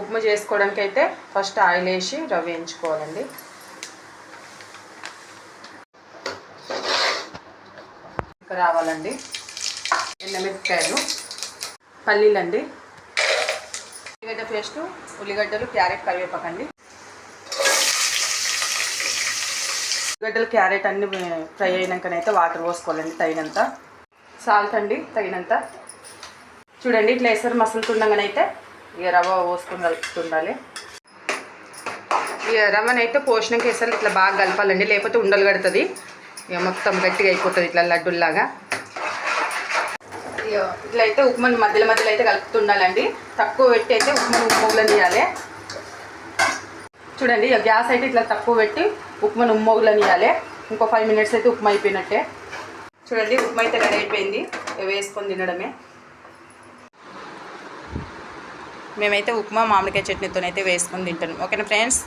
ఉప్మా చేసుకోవడానికి అయితే first oil వేసి రవ్వ వేయించుకోవాలండి. ఇంకా రావాలండి, ఎండుమిరపకాయలు, పల్లీలండి, ఉల్లిగడ్డ పేస్టు, ఉల్లిగడ్డలు, క్యారెట్, కరివేపాకండి. ఉల్లిగడ్డలు క్యారెట్ అన్ని ఫ్రై అయినాకనైతే వాటర్ పోసుకోవాలండి తగినంత. సాల్ట్ అండి తగినంత. చూడండి ఇట్లా ఎసరు మసులుతుండగానైతే ఇక రవ్వ పోసుకొని కలుపుతుండాలి. ఇక రవ్వనైతే పోషణకి ఎసరు ఇట్లా బాగా కలపాలండి, లేకపోతే ఉండలు కడుతుంది, ఇక మొత్తం గట్టిగా అయిపోతుంది ఇట్లా లడ్డుల్లాగా. ఇక ఇట్లా అయితే ఉప్మాని మధ్యలో అయితే కలుపుతుండాలండి. తక్కువ పెట్టి అయితే ఉప్మాను ఉమ్మోగులని తీయాలి. చూడండి ఇక గ్యాస్ అయితే ఇట్లా తక్కువ పెట్టి ఉప్మాను ఉమ్మోగులని తీయాలి. ఇంకో 5 minutes అయితే ఉప్మా అయిపోయినట్టే. చూడండి ఉప్మా అయితే రెడీ అయిపోయింది, వేసుకొని తినడమే. మేమైతే ఉప్మా మామిడికాయ చట్నీతోనైతే వేసుకొని తింటాను. ఓకేనా ఫ్రెండ్స్.